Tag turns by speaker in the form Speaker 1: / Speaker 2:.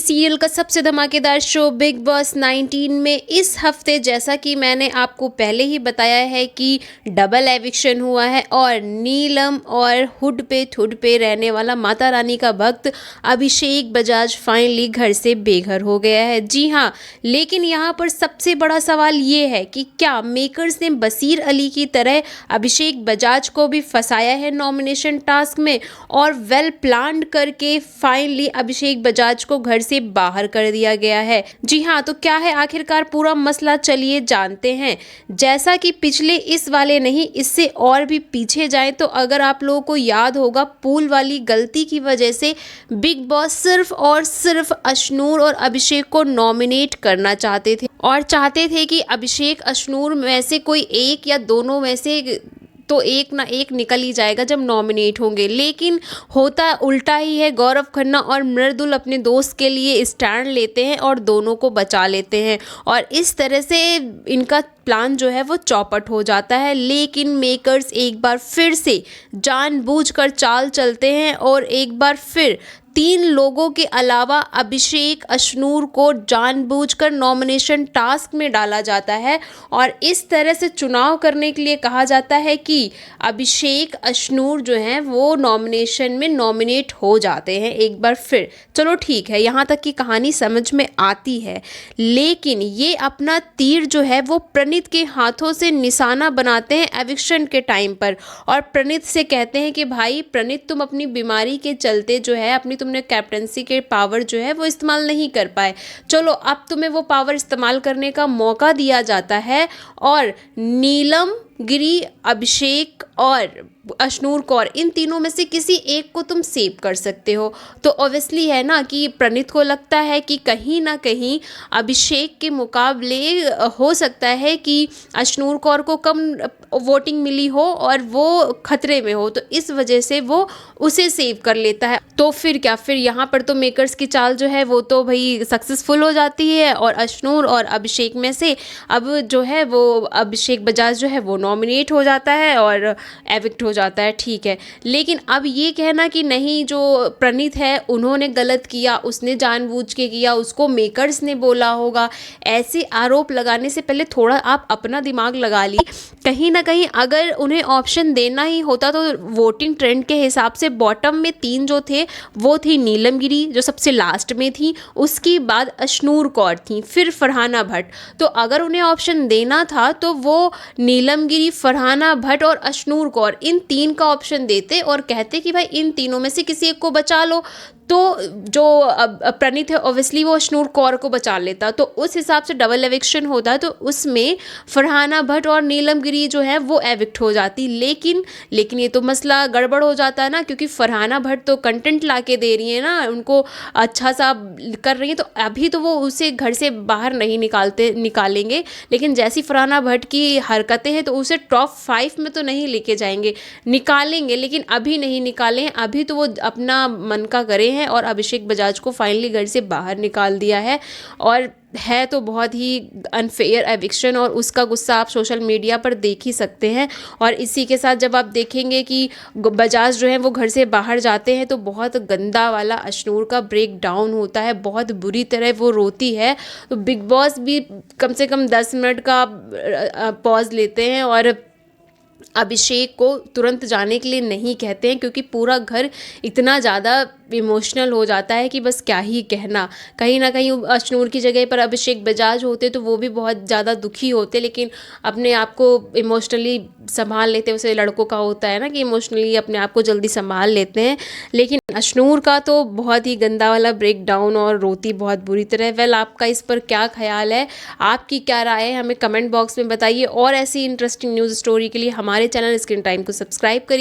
Speaker 1: Serial का सबसे धमाकेदार शो बिग बॉस 19 में इस हफ्ते, जैसा कि मैंने आपको पहले ही बताया है कि डबल एविक्शन हुआ है और नीलम और हुड पे रहने वाला माता रानी का भक्त अभिषेक बजाज फाइनली घर से बेघर हो गया है। जी हाँ, लेकिन यहाँ पर सबसे बड़ा सवाल ये है कि क्या मेकर्स ने बसीर अली की तरह अभिषेक बजाज को भी फंसाया है नॉमिनेशन टास्क में और वेल प्लान्ड करके फाइनली अभिषेक बजाज को घर से बाहर कर दिया गया है। जी हाँ, तो क्या है आखिरकार पूरा मसला, चलिए जानते हैं। जैसा कि पिछले इस वाले नहीं, इससे और भी पीछे जाएं तो अगर आप लोगों को याद होगा, पूल वाली गलती की वजह से बिग बॉस सिर्फ और सिर्फ अशनूर और अभिषेक को नॉमिनेट करना चाहते थे और चाहते थे कि अभिषेक अशनूर में से कोई एक या दोनों में से तो एक ना एक निकल ही जाएगा जब नॉमिनेट होंगे। लेकिन होता उल्टा ही है। गौरव खन्ना और मृदुल अपने दोस्त के लिए स्टैंड लेते हैं और दोनों को बचा लेते हैं और इस तरह से इनका प्लान जो है वो चौपट हो जाता है। लेकिन मेकर्स एक बार फिर से जानबूझकर चाल चलते हैं और एक बार फिर 3 लोगों के अलावा अभिषेक अशनूर को जानबूझकर नॉमिनेशन टास्क में डाला जाता है और इस तरह से चुनाव करने के लिए कहा जाता है कि अभिषेक अशनूर जो हैं वो नॉमिनेशन में नॉमिनेट हो जाते हैं एक बार फिर। चलो ठीक है, यहाँ तक की कहानी समझ में आती है, लेकिन ये अपना तीर जो है वो प्रणीत के हाथों से निशाना बनाते हैं एविक्शन के टाइम पर और प्रणीत से कहते हैं कि भाई प्रणीत, तुम अपनी बीमारी के चलते जो है तुमने कैप्टनसी के पावर जो है वो इस्तेमाल नहीं कर पाए। चलो अब तुम्हें वो पावर इस्तेमाल करने का मौका दिया जाता है और नीलम गिरी, अभिषेक और अशनूर कौर, इन तीनों में से किसी एक को तुम सेव कर सकते हो। तो ऑब्वियसली है ना कि प्रणीत को लगता है कि कहीं ना कहीं अभिषेक के मुकाबले हो सकता है कि अशनूर कौर को कम वोटिंग मिली हो और वो खतरे में हो, तो इस वजह से वो उसे सेव कर लेता है। तो फिर क्या, फिर यहाँ पर तो मेकर्स की चाल जो है वो तो भाई सक्सेसफुल हो जाती है और अशनूर और अभिषेक में से अब जो है वो अभिषेक बजाज जो है वो नॉमिनेट हो जाता है और एविक्ट हो जाता है। ठीक है, लेकिन अब ये कहना कि नहीं, जो प्रणीत है उन्होंने गलत किया, उसने जानबूझ के किया, उसको मेकर्स ने बोला होगा, ऐसे आरोप लगाने से पहले थोड़ा आप अपना दिमाग लगा ली। कहीं ना कहीं अगर उन्हें ऑप्शन देना ही होता तो वोटिंग ट्रेंड के हिसाब से बॉटम में 3 जो थे वो थी नीलम गिरी जो सबसे लास्ट में थी, उसके बाद अशनूर कौर थी, फिर फरहाना भट्ट। तो अगर उन्हें ऑप्शन देना था तो वो नीलम गिरी, फरहाना भट्ट और अशनूर कौर, इन 3 का ऑप्शन देते और कहते कि भाई इन तीनों में से किसी एक को बचा लो। तो जो प्रणीत है ऑब्वियसली वो अशनूर कौर को बचा लेता, तो उस हिसाब से डबल एविक्शन होता, तो उसमें फरहाना भट्ट और नीलम गिरी जो है वो एविक्ट हो जाती। लेकिन ये तो मसला गड़बड़ हो जाता है ना, क्योंकि फरहाना भट्ट तो कंटेंट ला के दे रही है ना, उनको अच्छा सा कर रही है, तो अभी तो वो उसे घर से बाहर नहीं निकालेंगे। लेकिन जैसी फरहाना भट्ट की हरकतें हैं तो उसे टॉप 5 में तो नहीं लेके जाएंगे, निकालेंगे, लेकिन अभी नहीं निकालें। अभी तो वो अपना मन का करे हैं और अभिषेक बजाज को फाइनली घर से बाहर निकाल दिया है और है तो बहुत ही अनफेयर एविक्शन और उसका गुस्सा आप सोशल मीडिया पर देख ही सकते हैं। और इसी के साथ जब आप देखेंगे कि बजाज जो है वो घर से बाहर जाते हैं तो बहुत गंदा वाला अशनूर का ब्रेक डाउन होता है, बहुत बुरी तरह वो रोती है। तो बिग बॉस भी कम से कम 10 मिनट का पॉज लेते हैं और अभिषेक को तुरंत जाने के लिए नहीं कहते हैं, क्योंकि पूरा घर इतना ज़्यादा इमोशनल हो जाता है कि बस क्या ही कहना। कहीं ना कहीं अशनूर की जगह पर अभिषेक बजाज होते तो वो भी बहुत ज़्यादा दुखी होते, लेकिन अपने आप को इमोशनली संभाल लेते। उसे लड़कों का होता है ना कि इमोशनली अपने आप को जल्दी संभाल लेते हैं, लेकिन अशनूर का तो बहुत ही गंदा वाला ब्रेक डाउन और रोती बहुत बुरी तरह। वेल, आपका इस पर क्या ख्याल है, आपकी क्या राय है, हमें कमेंट बॉक्स में बताइए और ऐसी इंटरेस्टिंग न्यूज़ स्टोरी के लिए हमारे चैनल स्क्रीन टाइम को सब्सक्राइब करिए।